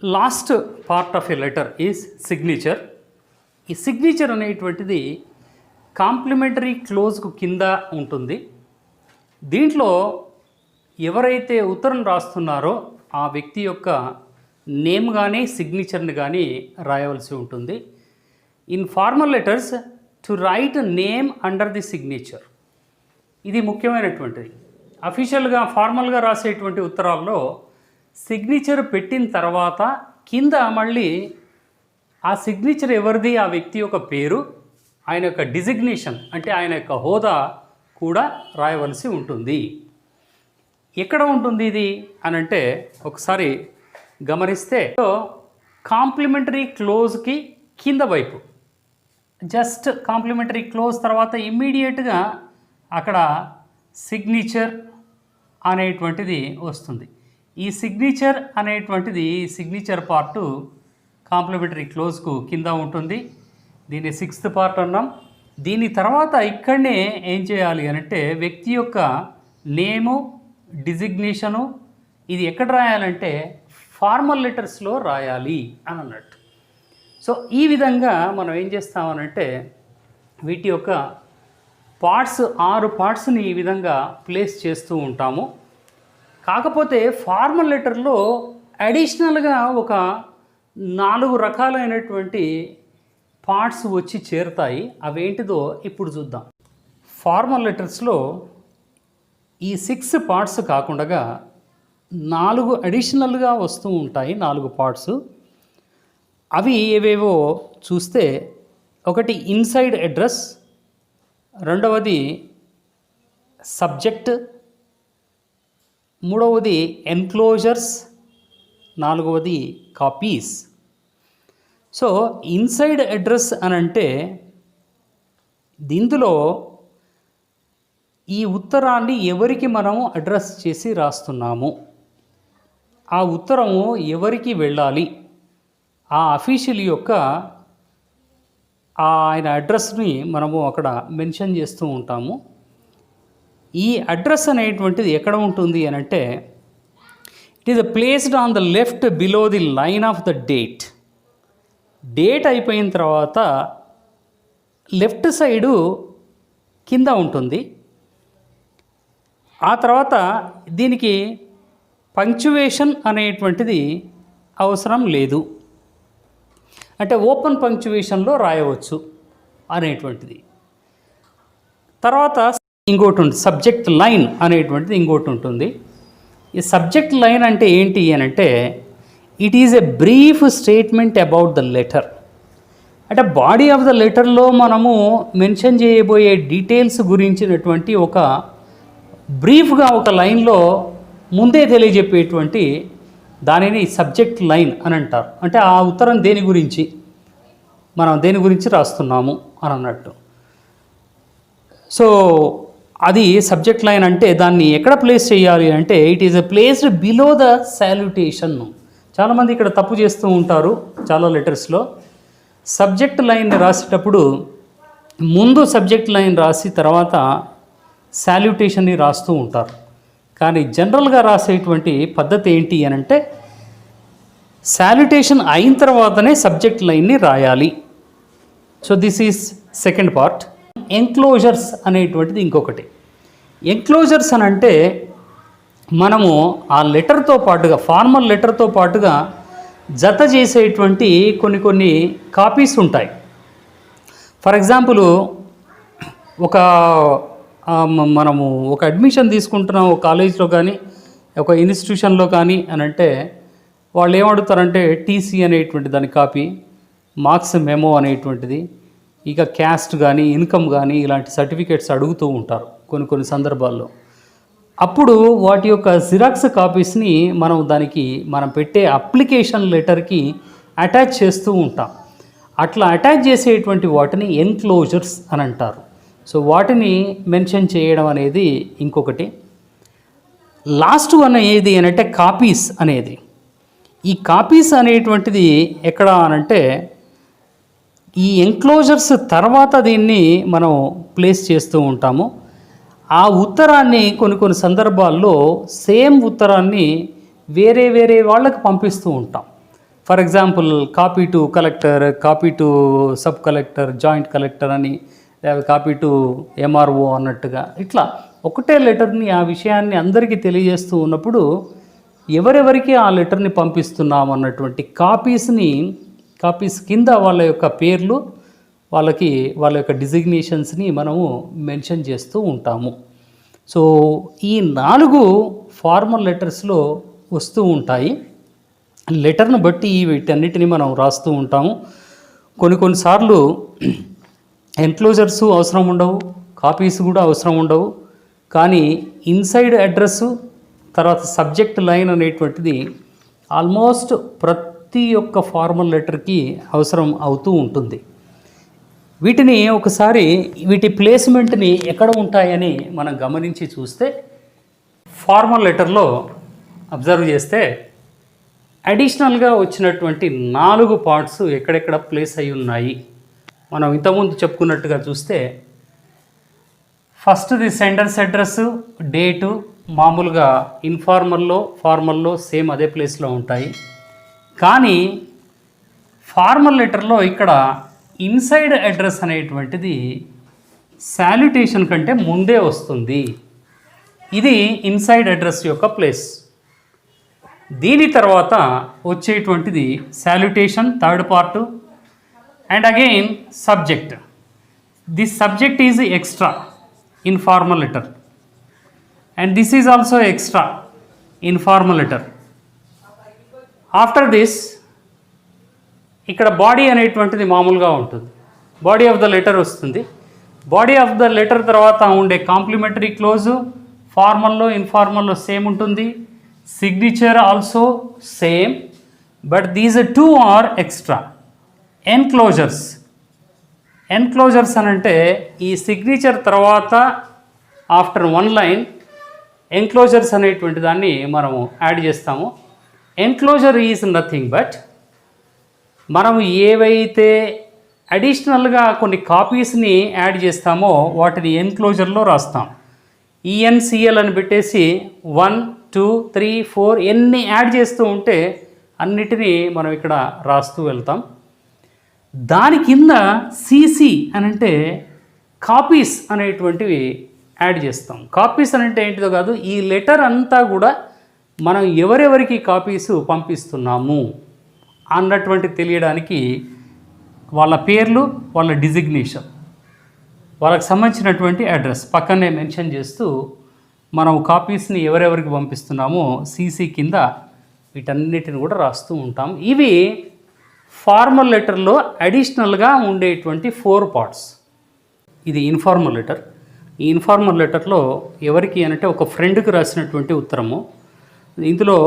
Last part of a letter is signature. ఈ signature అనేటువంటిది complementary క్లోజ్కు కింద ఉంటుంది. దీంట్లో ఎవరైతే ఉత్తరం రాస్తున్నారో ఆ వ్యక్తి యొక్క నేమ్ కానీ సిగ్నేచర్ని కానీ రాయవలసి ఉంటుంది. In formal letters to right name under the signature, ఇది ముఖ్యమైనటువంటిది. అఫీషియల్గా ఫార్మల్గా రాసేటువంటి ఉత్తరాల్లో సిగ్నేచర్ పెట్టిన తర్వాత కింద మళ్ళీ ఆ సిగ్నేచర్ ఎవరిది, ఆ వ్యక్తి యొక్క పేరు, ఆయన యొక్క డిజిగ్నేషన్ అంటే ఆయన యొక్క హోదా కూడా రాయవలసి ఉంటుంది. ఎక్కడ ఉంటుంది ఇది అని అంటే ఒకసారి గమనిస్తే కాంప్లిమెంటరీ క్లోజ్కి కింద వైపు, జస్ట్ కాంప్లిమెంటరీ క్లోజ్ తర్వాత ఇమ్మీడియట్గా అక్కడ సిగ్నేచర్ అనేటువంటిది వస్తుంది. ఈ సిగ్నేచర్ అనేటువంటిది సిగ్నేచర్ పార్టు కాంప్లిమెంటరీ క్లోజ్కు కింద ఉంటుంది. దీన్ని 6th పార్ట్ అన్నాం. దీని తర్వాత ఇక్కడనే ఏం చేయాలి అంటే వ్యక్తి యొక్క నేము, డిజిగ్నేషను ఇది ఎక్కడ రాయాలంటే ఫార్మల్ లెటర్స్లో రాయాలి అని అన్నట్టు. సో ఈ విధంగా మనం ఏం చేస్తామనంటే వీటి యొక్క పార్ట్స్ 6 పార్ట్స్ని ఈ విధంగా ప్లేస్ చేస్తూ ఉంటాము. కాకపోతే ఫార్మల్ లెటర్లో అడిషనల్గా ఒక 4 రకాలైనటువంటి పార్ట్స్ వచ్చి చేరుతాయి. అవేంటిదో ఇప్పుడు చూద్దాం. ఫార్మల్ లెటర్స్లో ఈ 6 పార్ట్స్ కాకుండా 4 అడిషనల్గా వస్తూ ఉంటాయి. 4 పార్ట్స్ అవి ఏవేవో చూస్తే, ఒకటి ఇన్సైడ్ అడ్రస్, రెండవది సబ్జెక్ట్, మూడవది ఎన్క్లోజర్స్, నాలుగవది కాపీస్. సో ఇన్సైడ్ అడ్రస్ అని అంటే దీంట్లో ఈ ఉత్తరాన్ని ఎవరికి మనము అడ్రస్ చేసి రాస్తున్నాము, ఆ ఉత్తరము ఎవరికి వెళ్ళాలి, ఆ అఫీషియల్ యొక్క ఆయన అడ్రస్ని మనము అక్కడ మెన్షన్ చేస్తూ ఉంటాము. ఈ అడ్రస్ అనేటువంటిది ఎక్కడ ఉంటుంది అని అంటే it is placed on the left below the line of the date. Date అయిపోయిన తర్వాత లెఫ్ట్ సైడు కింద ఉంటుంది. ఆ తర్వాత దీనికి పంక్చువేషన్ అనేటువంటిది అవసరం లేదు, అంటే ఓపెన్ పంక్చువేషన్లో రాయవచ్చు అనేటువంటిది. తర్వాత ఇంకోటి ఉంటుంది, సబ్జెక్ట్ లైన్ అనేటువంటిది ఇంకోటి ఉంటుంది. ఈ సబ్జెక్ట్ లైన్ అంటే ఏంటి అని అంటే it is a brief statement about the letter. అంటే బాడీ ఆఫ్ ద లెటర్లో మనము మెన్షన్ చేయబోయే డీటెయిల్స్ గురించినటువంటి ఒక బ్రీఫ్గా ఒక లైన్లో ముందే తెలియజెప్పేటువంటి దానిని సబ్జెక్ట్ లైన్ అని అంటారు. అంటే ఆ ఉత్తరం దేని గురించి, మనం దేని గురించి రాస్తున్నాము అని అన్నట్టు. సో అది సబ్జెక్ట్ లైన్ అంటే దాన్ని ఎక్కడ ప్లేస్ చేయాలి అంటే it is a placed below the salutation. చాలామంది ఇక్కడ తప్పు చేస్తూ ఉంటారు. చాలా లెటర్స్లో సబ్జెక్ట్ లైన్ని రాసేటప్పుడు ముందు సబ్జెక్ట్ లైన్ రాసి తర్వాత సాల్యుటేషన్ని రాస్తూ ఉంటారు. కానీ జనరల్గా రాసేటువంటి పద్ధతి ఏంటి అని అంటే సాల్యుటేషన్ అయిన తర్వాతనే సబ్జెక్ట్ లైన్ని రాయాలి. So this is second part. Enclosures అనేటువంటిది ఇంకొకటి. ఎన్క్లోజర్స్ అని అంటే మనము ఆ లెటర్తో పాటుగా, ఫార్మల్ లెటర్తో పాటుగా జత చేసేటువంటి కొన్ని కాపీస్ ఉంటాయి. ఫర్ ఎగ్జాంపుల్ మనము ఒక అడ్మిషన్ తీసుకుంటున్నాం ఒక కాలేజ్లో కానీ ఒక ఇన్స్టిట్యూషన్లో కానీ అని అంటే వాళ్ళు ఏమడుగుతారంటే టీసీ అనేటువంటి దాని కాపీ, మార్క్స్ మెమో అనేటువంటిది, ఇక క్యాస్ట్ కానీ ఇన్కమ్ కానీ ఇలాంటి సర్టిఫికేట్స్ అడుగుతూ ఉంటారు కొన్ని సందర్భాల్లో. అప్పుడు వాటి యొక్క జిరాక్స్ కాపీస్ని మనం పెట్టే అప్లికేషన్ లెటర్కి అటాచ్ చేస్తూ ఉంటాం. అట్లా అటాచ్ చేసేటువంటి వాటిని ఎన్క్లోజర్స్ అని అంటారు. సో వాటిని మెన్షన్ చేయడం అనేది ఇంకొకటి. లాస్ట్ వన్ ఏది అని అంటే కాపీస్ అనేది. ఈ కాపీస్ అనేటువంటిది ఎక్కడ అనంటే ఈ ఎన్క్లోజర్స్ తర్వాత దీన్ని మనం ప్లేస్ చేస్తూ ఉంటాము. ఆ ఉత్తరాన్ని కొన్ని సందర్భాల్లో సేమ్ ఉత్తరాన్ని వేరే వాళ్ళకి పంపిస్తూ ఉంటాం. For example copy to collector, copy to sub collector, joint collector అని, లేదా కాపీ టు ఎంఆర్ఓ అన్నట్టుగా ఇట్లా ఒకటే లెటర్ని ఆ విషయాన్ని అందరికీ తెలియజేస్తూ ఉన్నప్పుడు ఎవరెవరికి ఆ లెటర్ని పంపిస్తున్నాం అన్నటువంటి కాపీస్ కింద వాళ్ళ యొక్క పేర్లు, వాళ్ళ యొక్క డిజిగ్నేషన్స్ని మనము మెన్షన్ చేస్తూ ఉంటాము. సో ఈ 4 ఫార్మల్ లెటర్స్లో వస్తూ ఉంటాయి. లెటర్ను బట్టి వీటన్నిటిని మనం రాస్తూ ఉంటాము. కొన్నిసార్లు ఎన్క్లోజర్స్ అవసరం ఉండవు, కాపీస్ కూడా అవసరం ఉండవు. కానీ ఇన్సైడ్ అడ్రస్సు తర్వాత సబ్జెక్ట్ లైన్ అనేటువంటిది ఆల్మోస్ట్ ప్రతి ఒక్క ఫార్మల్ లెటర్కి అవసరం అవుతూ ఉంటుంది. వీటిని ఒకసారి వీటి ప్లేస్మెంట్ని ఎక్కడ ఉంటాయని మనం గమనించి చూస్తే, ఫార్మల్ లెటర్లో అబ్జర్వ్ చేస్తే అడిషనల్గా వచ్చినటువంటి 4 పార్ట్స్ ఎక్కడెక్కడ ప్లేస్ అయి ఉన్నాయి. మనం ఇంతకుముందు చెప్పుకున్నట్టుగా చూస్తే ఫస్ట్ది సెండర్స్ అడ్రస్, డేటు మామూలుగా ఇన్ఫార్మల్లో ఫార్మల్లో సేమ్ అదే ప్లేస్లో ఉంటాయి. కానీ ఫార్మల్ లెటర్లో ఇక్కడ ఇన్సైడ్ అడ్రస్ అనేటువంటిది శాల్యుటేషన్ కంటే ముందే వస్తుంది. ఇది ఇన్సైడ్ అడ్రస్ యొక్క ప్లేస్. దీని తర్వాత వచ్చేటువంటిది salutation third part, and again subject. This subject is extra in formal letter and this is also extra in formal letter. After this ఇక్కడ బాడీ అనేటువంటిది మామూలుగా ఉంటుంది. బాడీ ఆఫ్ ద లెటర్ వస్తుంది. Body of the letter తర్వాత ఉండే complimentary close ఫార్మల్లో ఇన్ఫార్మల్లో same ఉంటుంది. Signature also same, but these 2 are extra. Enclosures అని అంటే ఈ సిగ్నేచర్ తర్వాత ఆఫ్టర్ 1 లైన్ ఎన్క్లోజర్స్ అనేటువంటి దాన్ని మనము యాడ్ చేస్తాము. ఎన్క్లోజర్ ఈజ్ నథింగ్ బట్ మనము ఏవైతే అడిషనల్గా కొన్ని కాపీస్ని యాడ్ చేస్తామో వాటిని ఎన్క్లోజర్లో రాస్తాం. ఈఎన్సిఎల్ అని పెట్టేసి 1, 2, 3, 4 ఎన్ని యాడ్ చేస్తూ ఉంటే అన్నిటినీ మనం ఇక్కడ రాస్తూ వెళ్తాం. దాని కింద సిసి అని అంటే కాపీస్ అనేటువంటివి యాడ్ చేస్తాం. కాపీస్ అని అంటే ఏంటిదో కాదు, ఈ లెటర్ అంతా కూడా మనం ఎవరెవరికి కాపీసు పంపిస్తున్నాము అన్నటువంటి తెలియడానికి వాళ్ళ పేర్లు, వాళ్ళ డిజిగ్నేషన్, వాళ్ళకి సంబంధించినటువంటి అడ్రస్ పక్కనే మెన్షన్ చేస్తూ మనం కాపీస్ని ఎవరెవరికి పంపిస్తున్నామో సీసీ కింద వీటన్నిటిని కూడా రాస్తూ ఉంటాం. ఇవి ఫార్మల్ లెటర్లో అడిషనల్గా ఉండేటువంటి 4 పార్ట్స్. ఇది ఇన్ఫార్మల్ లెటర్. ఈ ఇన్ఫార్మల్ లెటర్లో ఎవరికి అంటే ఒక ఫ్రెండ్కి రాసినటువంటి ఉత్తరము. ఇందులో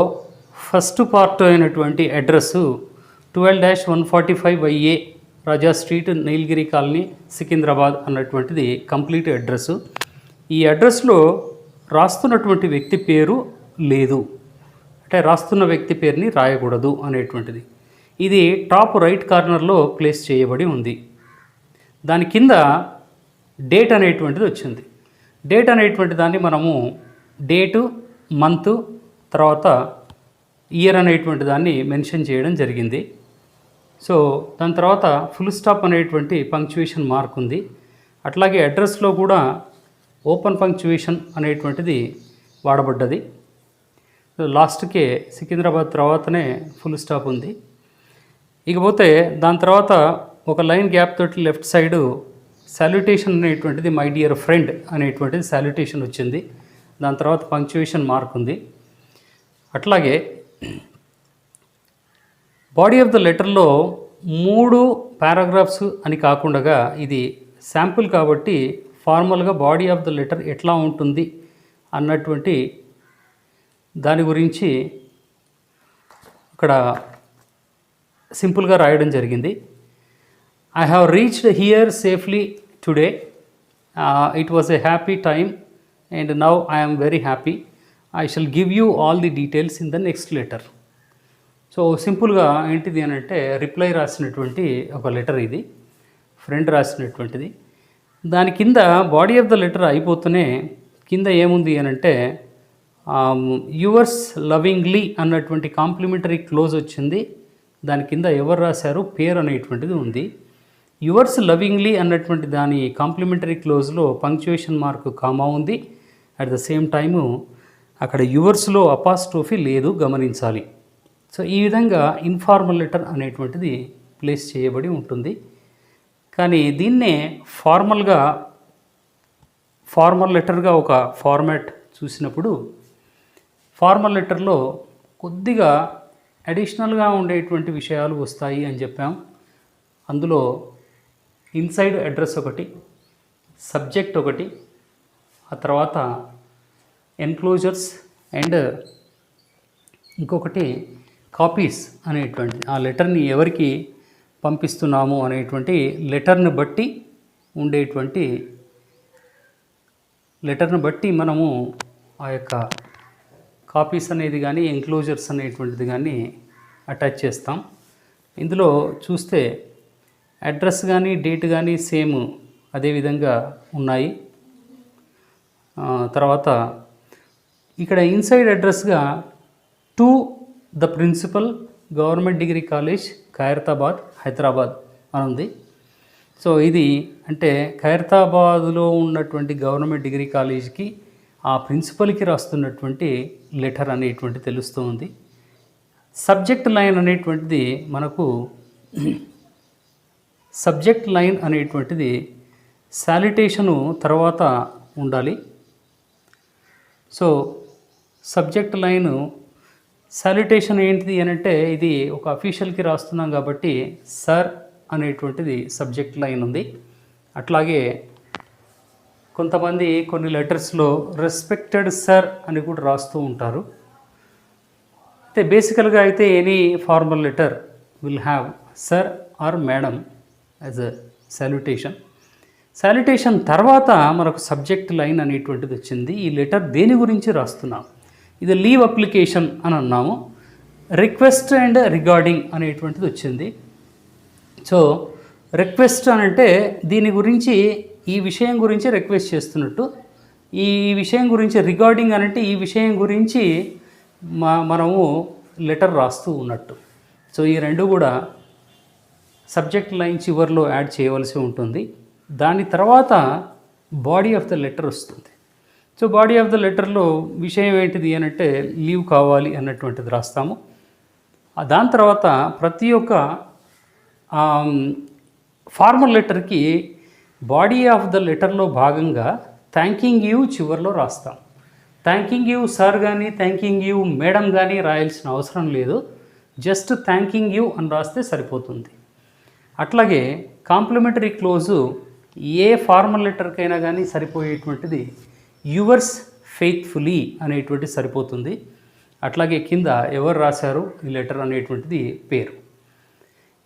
ఫస్ట్ పార్ట్ అయినటువంటి అడ్రస్సు 12-145 రాజా స్ట్రీట్, నీలగిరి కాలనీ, సికింద్రాబాద్ అన్నటువంటిది కంప్లీట్ అడ్రస్సు. ఈ అడ్రస్లో రాస్తున్నటువంటి వ్యక్తి పేరు లేదు, అంటే రాస్తున్న వ్యక్తి పేరుని రాయకూడదు అనేటువంటిది. ఇది టాప్ రైట్ కార్నర్లో ప్లేస్ చేయబడి ఉంది. దాని కింద డేట్ అనేటువంటిది వచ్చింది. డేట్ అనేటువంటి దాన్ని మనము డేటు, మంత్, తర్వాత ఇయర్ అనేటువంటి దాన్ని మెన్షన్ చేయడం జరిగింది. సో దాని తర్వాత ఫుల్ స్టాప్ అనేటువంటి పంక్చువేషన్ మార్క్ ఉంది. అట్లాగే అడ్రస్లో కూడా ఓపెన్ పంక్చువేషన్ అనేటువంటిది వాడబడ్డది. లాస్ట్కే సికింద్రాబాద్ తర్వాతనే ఫుల్ స్టాప్ ఉంది. ఇకపోతే దాని తర్వాత ఒక లైన్ గ్యాప్ తోటి లెఫ్ట్ సైడు సాల్యుటేషన్ అనేటువంటిది మై డియర్ ఫ్రెండ్ అనేటువంటిది సాల్యుటేషన్ వచ్చింది. దాని తర్వాత పంక్చువేషన్ మార్క్ ఉంది. అట్లాగే బాడీ ఆఫ్ ద లెటర్లో 3 పారాగ్రాఫ్స్ అని కాకుండా ఇది శాంపుల్ కాబట్టి ఫార్మల్గా బాడీ ఆఫ్ ద లెటర్ ఎట్లా ఉంటుంది అన్నటువంటి దాని గురించి ఇక్కడ సింపుల్గా రాయడం జరిగింది. I have reached here safely today. It was a happy time and now I am very happy. I shall give you all the details in the next letter. So సింపుల్గా ఏంటిది అని అంటే రిప్లై రాసినటువంటి ఒక లెటర్ ఇది, friend రాసినటువంటిది. దాని కింద body of the letter అయిపోతూనే కింద ఏముంది అని అంటే యువర్స్ లవింగ్లీ అన్నటువంటి కాంప్లిమెంటరీ క్లోజ్ వచ్చింది. దాని కింద ఎవరు రాశారు పేరు అనేటువంటిది ఉంది. యువర్స్ లవింగ్లీ అన్నటువంటి దాని కాంప్లిమెంటరీ క్లోజ్లో పంక్చుయేషన్ మార్క్ కామా ఉంది. అట్ ద సేమ్ టైము అక్కడ యువర్స్లో అపాస్ట్రోఫీ లేదు, గమనించాలి. సో ఈ విధంగా ఇన్ఫార్మల్ లెటర్ అనేటువంటిది ప్లేస్ చేయబడి ఉంటుంది. కానీ దీన్నే ఫార్మల్ లెటర్గా ఒక ఫార్మాట్ చూసినప్పుడు ఫార్మల్ లెటర్లో కొద్దిగా అడిషనల్గా ఉండేటువంటి విషయాలు వస్తాయి అని చెప్పాం. అందులో ఇన్సైడ్ అడ్రస్ ఒకటి, సబ్జెక్ట్ ఒకటి, ఆ తర్వాత ఎన్క్లోజర్స్ అండ్ ఇంకొకటి కాపీస్ అనేటువంటి ఆ లెటర్ని ఎవరికి పంపిస్తున్నాము అనేటువంటి లెటర్ని బట్టి మనము ఆ యొక్క కాపీస్ అనేది కానీ ఎన్క్లోజర్స్ అనేటువంటిది కానీ అటాచ్ చేస్తాం. ఇందులో చూస్తే అడ్రస్ కానీ డేట్ కానీ సేమ్ అదే విధంగా ఉన్నాయి. తర్వాత ఇక్కడ ఇన్సైడ్ అడ్రస్గా to the principal government degree college Khairatabad Hyderabad అని ఉంది. సో ఇది అంటే ఖైరతాబాద్లో ఉన్నటువంటి గవర్నమెంట్ డిగ్రీ కాలేజ్కి ఆ ప్రిన్సిపల్కి రాస్తున్నటువంటి లెటర్ అనేటువంటి తెలుస్తూ ఉంది. సబ్జెక్ట్ లైన్ అనేటువంటిది మనకు శాలిటేషను తర్వాత ఉండాలి. సో సబ్జెక్ట్ లైను శాలిటేషన్ ఏంటిది అని అంటే ఇది ఒక అఫీషియల్కి రాస్తున్నాం కాబట్టి సర్ అనేటువంటిది సబ్జెక్ట్ లైన్ ఉంది. అట్లాగే కొంతమంది కొన్ని లెటర్స్లో రెస్పెక్టెడ్ సర్ అని కూడా రాస్తూ ఉంటారు. అయితే బేసికల్గా అయితే any formal letter will have sir or madam as a salutation తర్వాత మనకు సబ్జెక్ట్ లైన్ అనేటువంటిది వచ్చింది. ఈ లెటర్ దేని గురించి రాస్తున్నాం, ఇది లీవ్ అప్లికేషన్ అని అన్నాము. రిక్వెస్ట్ అండ్ రిగార్డింగ్ అనేటువంటిది వచ్చింది. సో రిక్వెస్ట్ అని అంటే దీని గురించి ఈ విషయం గురించి రిక్వెస్ట్ చేస్తున్నట్టు, ఈ విషయం గురించి రిగార్డింగ్ అని అంటే ఈ విషయం గురించి మనము లెటర్ రాస్తూ ఉన్నట్టు. సో ఈ రెండు కూడా సబ్జెక్ట్ లైన్ చివరిలో యాడ్ చేయవలసి ఉంటుంది. దాని తర్వాత బాడీ ఆఫ్ ద లెటర్ వస్తుంది. సో బాడీ ఆఫ్ ద లెటర్లో విషయం ఏంటిది అని అంటే లీవ్ కావాలి అన్నటువంటిది రాస్తాము. దాని తర్వాత ప్రతి ఒక్క ఫార్మల్ లెటర్కి బాడీ ఆఫ్ ద లెటర్లో భాగంగా థ్యాంకింగ్ యూ చివరిలో రాస్తాం. థ్యాంకింగ్ యూ సార్ కానీ థ్యాంకింగ్ యూ మేడం కానీ రాయాల్సిన అవసరం లేదు, జస్ట్ థ్యాంకింగ్ యూ అని రాస్తే సరిపోతుంది. అట్లాగే కాంప్లిమెంటరీ క్లోజు ఏ ఫార్మల్ లెటర్కైనా కానీ సరిపోయేటువంటిది యువర్స్ ఫెయిత్ఫుల్లీ అనేటువంటి సరిపోతుంది. అట్లాగే కింద ఎవరు రాశారు ఈ లెటర్ అనేటువంటిది పేరు.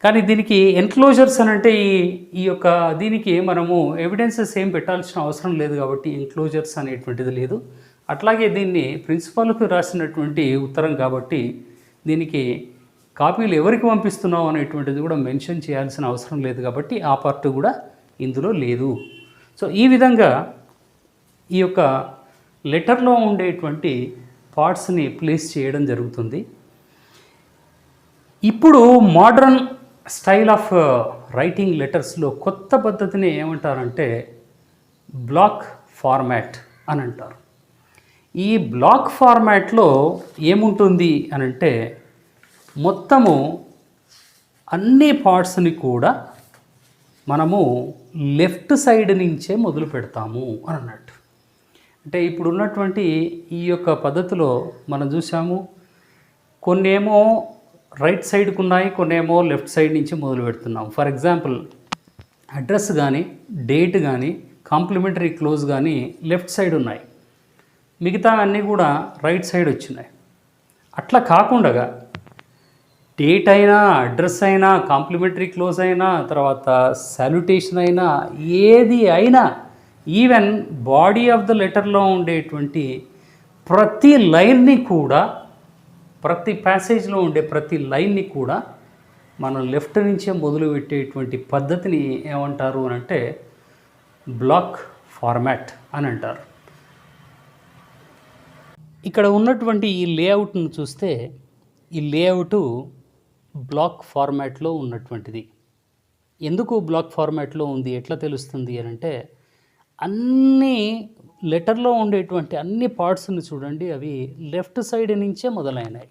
కానీ దీనికి ఎన్క్లోజర్స్ అని అంటే ఈ యొక్క దీనికి మనము ఎవిడెన్సెస్ ఏం పెట్టాల్సిన అవసరం లేదు కాబట్టి ఎన్క్లోజర్స్ అనేటువంటిది లేదు. అట్లాగే దీన్ని ప్రిన్సిపాల్కు రాసినటువంటి ఉత్తరం కాబట్టి దీనికి కాపీలు ఎవరికి పంపిస్తున్నావు అనేటువంటిది కూడా మెన్షన్ చేయాల్సిన అవసరం లేదు కాబట్టి ఆ పార్ట్ కూడా ఇందులో లేదు. సో ఈ విధంగా ఈ యొక్క లెటర్లో ఉండేటువంటి పార్ట్స్ని ప్లేస్ చేయడం జరుగుతుంది. ఇప్పుడు మోడర్న్ స్టైల్ ఆఫ్ రైటింగ్ లెటర్స్లో కొత్త పద్ధతిని ఏమంటారంటే బ్లాక్ ఫార్మాట్ అని అంటారు. ఈ బ్లాక్ ఫార్మాట్లో ఏముంటుంది అని అంటే మొత్తము అన్ని పార్ట్స్ని కూడా మనము లెఫ్ట్ సైడ్ నుంచే మొదలు పెడతాము అని అన్నట్టు. అంటే ఇప్పుడు ఉన్నటువంటి ఈ యొక్క పద్ధతిలో మనం చూసాము, కొన్నేమో రైట్ సైడ్కి ఉన్నాయి, కొన్నేమో లెఫ్ట్ సైడ్ నుంచి మొదలు పెడుతున్నాం. ఫర్ ఎగ్జాంపుల్ అడ్రస్ కానీ డేట్ కానీ కాంప్లిమెంటరీ క్లోజ్ కానీ లెఫ్ట్ సైడ్ ఉన్నాయి, మిగతా అన్నీ కూడా రైట్ సైడ్ వచ్చినాయి. అట్లా కాకుండా డేట్ అయినా అడ్రస్ అయినా కాంప్లిమెంటరీ క్లోజ్ అయినా తర్వాత సాల్యుటేషన్ అయినా ఏది అయినా ఈవెన్ బాడీ ఆఫ్ ద లెటర్లో ఉండేటువంటి ప్రతి లైన్ని కూడా ప్రతి ప్యాసేజ్లో ఉండే ప్రతి లైన్ని కూడా మనం లెఫ్ట్ నుంచే మొదలు పెట్టేటువంటి పద్ధతిని ఏమంటారు అని అంటే బ్లాక్ ఫార్మాట్ అని అంటారు. ఇక్కడ ఉన్నటువంటి ఈ లేఅవుట్ను చూస్తే ఈ లేఅవుటు బ్లాక్ ఫార్మాట్లో ఉన్నటువంటిది. ఎందుకు బ్లాక్ ఫార్మాట్లో ఉంది, ఎట్లా తెలుస్తుంది అని అంటే, అన్ని లెటర్లో ఉండేటువంటి అన్ని పార్ట్స్ని చూడండి, అవి లెఫ్ట్ సైడ్ నుంచే మొదలైనాయి.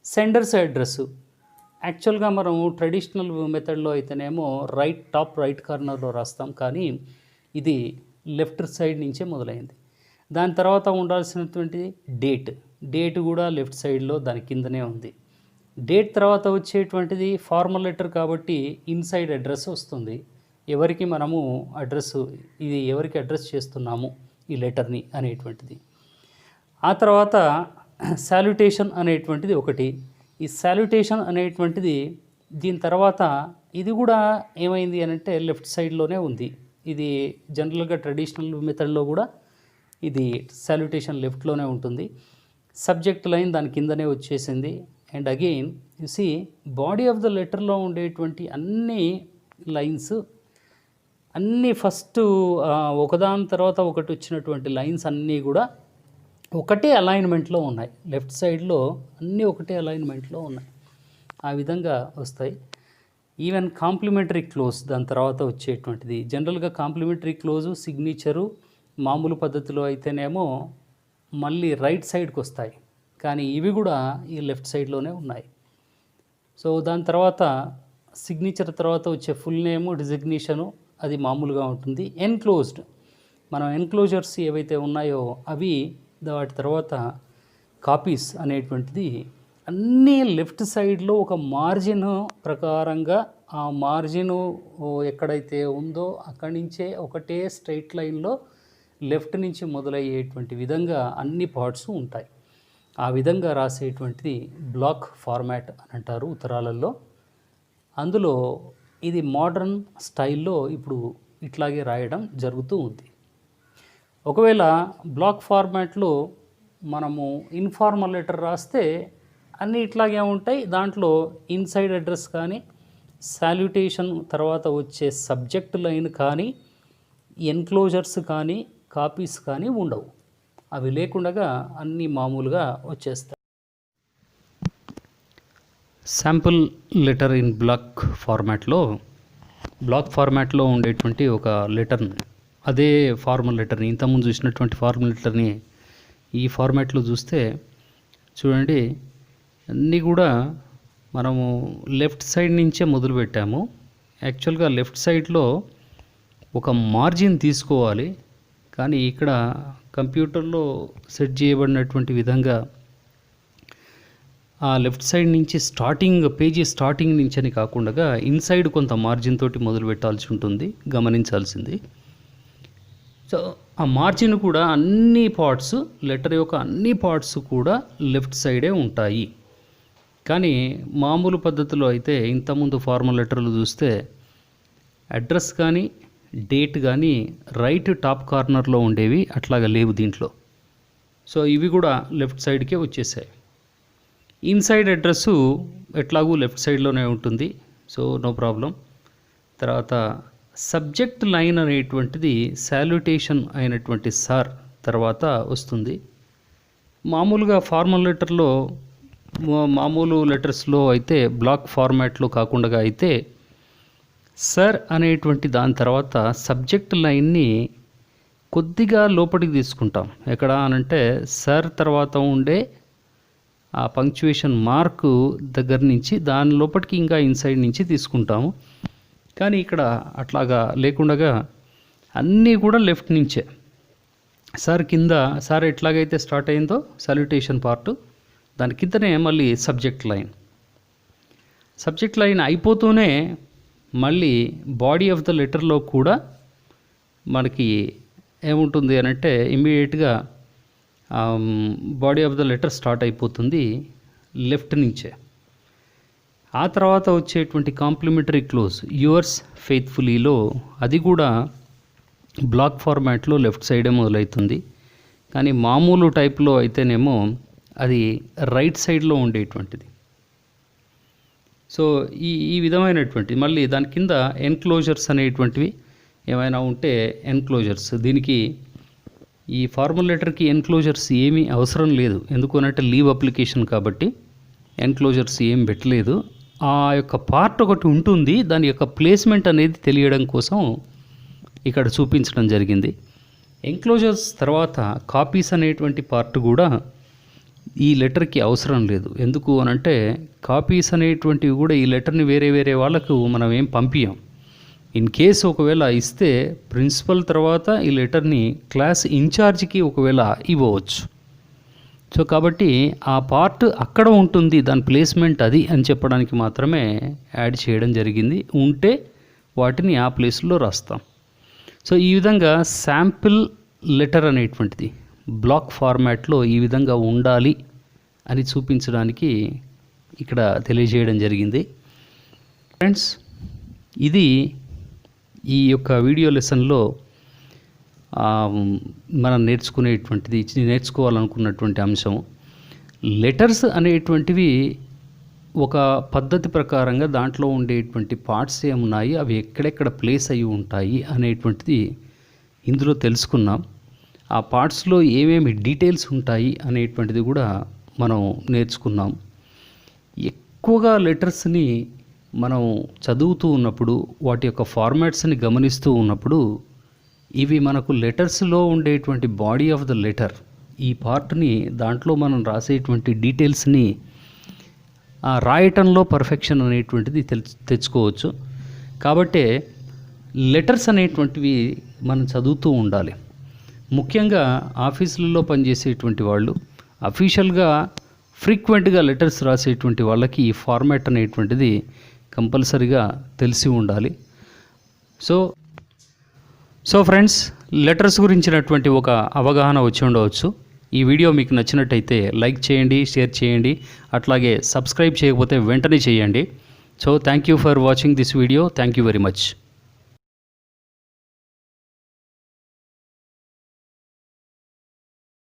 సెండర్స్ అడ్రస్సు యాక్చువల్గా మనం ట్రెడిషనల్ మెథడ్లో అయితేనేమో టాప్ రైట్ కార్నర్లో రాస్తాం, కానీ ఇది లెఫ్ట్ సైడ్ నుంచే మొదలైంది. దాని తర్వాత ఉండాల్సినటువంటి డేట్ కూడా లెఫ్ట్ సైడ్లో దాని కిందనే ఉంది. డేట్ తర్వాత వచ్చేటువంటిది ఫార్మల్ లెటర్ కాబట్టి ఇన్సైడ్ అడ్రస్ వస్తుంది. ఎవరికి మనము ఎవరికి అడ్రస్ చేస్తున్నాము ఈ లెటర్ని అనేటువంటిది. ఆ తర్వాత సాల్యుటేషన్ అనేటువంటిది ఒకటి. ఈ సాల్యుటేషన్ అనేటువంటిది దీని తర్వాత ఇది కూడా ఏమైంది అని అంటే లెఫ్ట్ సైడ్లోనే ఉంది. ఇది జనరల్గా ట్రెడిషనల్ మెథడ్లో కూడా ఇది సాల్యుటేషన్ లెఫ్ట్లోనే ఉంటుంది. సబ్జెక్ట్ లైన్ దాని కిందనే వచ్చేసింది. And again you see body of the లెటర్లో ఉండేటువంటి అన్ని లైన్స్ అన్నీ ఫస్ట్ ఒకదాని తర్వాత ఒకటి వచ్చినటువంటి లైన్స్ అన్నీ కూడా ఒకటే అలైన్మెంట్లో ఉన్నాయి. లెఫ్ట్ సైడ్లో అన్నీ ఒకటే అలైన్మెంట్లో ఉన్నాయి. ఆ విధంగా వస్తాయి. ఈవెన్ కాంప్లిమెంటరీ క్లోజ్ దాని తర్వాత వచ్చేటువంటిది. జనరల్గా కాంప్లిమెంటరీ క్లోజు సిగ్నేచరు మామూలు పద్ధతిలో అయితేనేమో మళ్ళీ రైట్ సైడ్కి వస్తాయి, కానీ ఇవి కూడా ఈ లెఫ్ట్ సైడ్లోనే ఉన్నాయి. సో దాని తర్వాత సిగ్నేచర్ తర్వాత వచ్చే ఫుల్ నేము డిజిగ్నేషను అది మామూలుగా ఉంటుంది. ఎన్క్లోజ్డ్ మనం ఎన్క్లోజర్స్ ఏవైతే ఉన్నాయో అవి వాటి తర్వాత కాపీస్ అనేటువంటిది అన్నీ లెఫ్ట్ సైడ్లో ఒక మార్జిన్ ప్రకారంగా ఆ మార్జిన్ ఎక్కడైతే ఉందో అక్కడి నుంచే ఒకటే స్ట్రైట్ లైన్లో లెఫ్ట్ నుంచి మొదలయ్యేటువంటి విధంగా అన్ని పార్ట్స్ ఉంటాయి. ఆ విధంగా రాసేటువంటిది బ్లాక్ ఫార్మాట్ అని అంటారు ఉత్తరాలలో. అందులో ఇది మోడర్న్ స్టైల్లో ఇప్పుడు ఇట్లాగే రాయడం జరుగుతూ ఉంది. ఒకవేళ బ్లాక్ ఫార్మాట్లో మనము ఇన్ఫార్మల్ లెటర్ రాస్తే అన్నీ ఇట్లాగే ఉంటాయి. దాంట్లో ఇన్సైడ్ అడ్రస్ కానీ సాల్యుటేషన్ తర్వాత వచ్చే సబ్జెక్ట్ లైన్ కానీ ఎన్క్లోజర్స్ కానీ కాపీస్ కానీ ఉండవు. అవి లేకుండా అన్నీ మామూలుగా వచ్చేస్తాయి. శాంపుల్ లెటర్ ఇన్ బ్లాక్ ఫార్మాట్లో ఉండేటువంటి ఒక లెటర్ని, అదే ఫార్మల్ లెటర్ని, ఇంతకుముందు చూసినటువంటి ఫార్మల్ లెటర్ని ఈ ఫార్మాట్లో చూస్తే చూడండి, అన్నీ కూడా మనము లెఫ్ట్ సైడ్ నుంచే మొదలుపెట్టాము. యాక్చువల్గా లెఫ్ట్ సైడ్లో ఒక మార్జిన్ తీసుకోవాలి, కానీ ఇక్కడ కంప్యూటర్లో సెట్ చేయబడినటువంటి విధంగా ఆ లెఫ్ట్ సైడ్ నుంచి పేజీ స్టార్టింగ్ నుంచి అని కాకుండా ఇన్సైడ్ కొంత మార్జిన్ తోటి మొదలు పెట్టాల్సి ఉంటుంది, గమనించాల్సింది. సో ఆ మార్జిన్ కూడా అన్ని పార్ట్స్, లెటర్ యొక్క అన్ని పార్ట్స్ కూడా లెఫ్ట్ సైడే ఉంటాయి. కానీ మామూలు పద్ధతిలో అయితే ఇంతకుముందు ఫార్మల్ లెటర్లు చూస్తే అడ్రస్ కానీ డేట్ కానీ రైట్ టాప్ కార్నర్లో ఉండేవి, అట్లాగా లేవు దీంట్లో. సో ఇవి కూడా లెఫ్ట్ సైడ్కే వచ్చేసాయి. ఇన్సైడ్ అడ్రస్సు ఎట్లాగూ లెఫ్ట్ సైడ్లోనే ఉంటుంది, సో నో ప్రాబ్లం. తర్వాత సబ్జెక్ట్ లైన్ అనేటువంటిది సాల్యుటేషన్ అయినటువంటి సార్ తర్వాత వస్తుంది. మామూలుగా ఫార్మల్ లెటర్లో మామూలు లెటర్స్లో అయితే బ్లాక్ ఫార్మాట్లో కాకుండా అయితే సర్ అనేటువంటి దాని తర్వాత సబ్జెక్ట్ లైన్ని కొద్దిగా లోపలికి తీసుకుంటాం. ఎక్కడ అనంటే సర్ తర్వాత ఉండే ఆ పంక్చువేషన్ మార్కు దగ్గర నుంచి దాని లోపలికి ఇంకా ఇన్సైడ్ నుంచి తీసుకుంటాము. కానీ ఇక్కడ అట్లాగా లేకుండా అన్నీ కూడా లెఫ్ట్ నుంచే. సార్ ఎట్లాగైతే స్టార్ట్ అయిందో సాల్యుటేషన్ పార్ట్, దాని కిందనే మళ్ళీ సబ్జెక్ట్ లైన్ అయిపోతూనే మళ్ళీ బాడీ ఆఫ్ ద లెటర్లో కూడా మనకి ఏముంటుంది అని అంటే ఇమ్మీడియట్గా body of the letter start అయిపోతుంది లెఫ్ట్ నుంచే. ఆ తర్వాత వచ్చేటువంటి కాంప్లిమెంటరీ క్లోజ్ యువర్స్ ఫెయిత్ఫుల్లీలో అది కూడా బ్లాక్ ఫార్మాట్లో లెఫ్ట్ సైడే మొదలవుతుంది. కానీ మామూలు టైప్లో అయితేనేమో అది రైట్ సైడ్లో ఉండేటువంటిది. సో ఈ విధమైనటువంటి మళ్ళీ దాని కింద ఎన్క్లోజర్స్ అనేటువంటివి ఏమైనా ఉంటే ఎన్క్లోజర్స్, దీనికి ఈ ఫార్మల్ లెటర్కి ఎన్క్లోజర్స్ ఏమీ అవసరం లేదు. ఎందుకు అనంటే లీవ్ అప్లికేషన్ కాబట్టి ఎన్క్లోజర్స్ ఏం పెట్టలేదు. ఆ యొక్క పార్ట్ ఒకటి ఉంటుంది, దాని యొక్క ప్లేస్మెంట్ అనేది తెలియడం కోసం ఇక్కడ చూపించడం జరిగింది. ఎంక్లోజర్స్ తర్వాత కాపీస్ అనేటువంటి పార్ట్ కూడా ఈ లెటర్కి అవసరం లేదు. ఎందుకు అనంటే కాపీస్ అనేటువంటివి కూడా ఈ లెటర్ని వేరే వేరే వాళ్ళకు మనం ఏం పంపించాం. ఇన్ కేస్ ఒకవేళ ఇస్తే ప్రిన్సిపల్ తర్వాత ఈ లెటర్ని క్లాస్ ఇన్ఛార్జ్కి ఒకవేళ ఇవ్వవచ్చు. సో కాబట్టి ఆ పార్ట్ అక్కడ ఉంటుంది, దాని ప్లేస్మెంట్ అది అని చెప్పడానికి మాత్రమే యాడ్ చేయడం జరిగింది. ఉంటే వాటిని ఆ ప్లేస్లో రాస్తాం. సో ఈ విధంగా శాంపిల్ లెటర్ అనేటువంటిది బ్లాక్ ఫార్మాట్లో ఈ విధంగా ఉండాలి అని చూపించడానికి ఇక్కడ తెలియజేయడం జరిగింది. ఫ్రెండ్స్, ఇది ఈ యొక్క వీడియో లెసన్లో మనం నేర్చుకోవాలనుకున్నటువంటి అంశం. లెటర్స్ అనేటువంటివి ఒక పద్ధతి ప్రకారంగా దాంట్లో ఉండేటువంటి పార్ట్స్ ఏమున్నాయి, అవి ఎక్కడెక్కడ ప్లేస్ అయ్యి ఉంటాయి అనేటువంటిది ఇందులో తెలుసుకున్నాం. ఆ పార్ట్స్లో ఏమేమి డీటెయిల్స్ ఉంటాయి అనేటువంటిది కూడా మనం నేర్చుకున్నాం. ఎక్కువగా లెటర్స్ని మనం చదువుతూ ఉన్నప్పుడు, వాటి యొక్క ఫార్మాట్స్ని గమనిస్తూ ఉన్నప్పుడు, ఇవి మనకు లెటర్స్లో ఉండేటువంటి బాడీ ఆఫ్ ద లెటర్, ఈ పార్ట్ని దాంట్లో మనం రాసేటువంటి డీటెయిల్స్ని రాయటంలో పర్ఫెక్షన్ అనేటువంటిది తెచ్చుకోవచ్చు. కాబట్టే లెటర్స్ అనేటువంటివి మనం చదువుతూ ఉండాలి. ముఖ్యంగా ఆఫీసులలో పనిచేసేటువంటి వాళ్ళు, అఫీషియల్గా ఫ్రీక్వెంట్గా లెటర్స్ రాసేటువంటి వాళ్ళకి ఈ ఫార్మాట్ అనేటువంటిది కంపల్సరీగా తెలిసి ఉండాలి. సో ఫ్రెండ్స్, లెటర్స్ గురించినటువంటి ఒక అవగాహన వచ్చి ఉండవచ్చు. ఈ వీడియో మీకు నచ్చినట్టయితే లైక్ చేయండి, షేర్ చేయండి, అట్లాగే సబ్స్క్రైబ్ చేయకపోతే వెంటనే చేయండి. So thank you for watching this video. Thank you very much.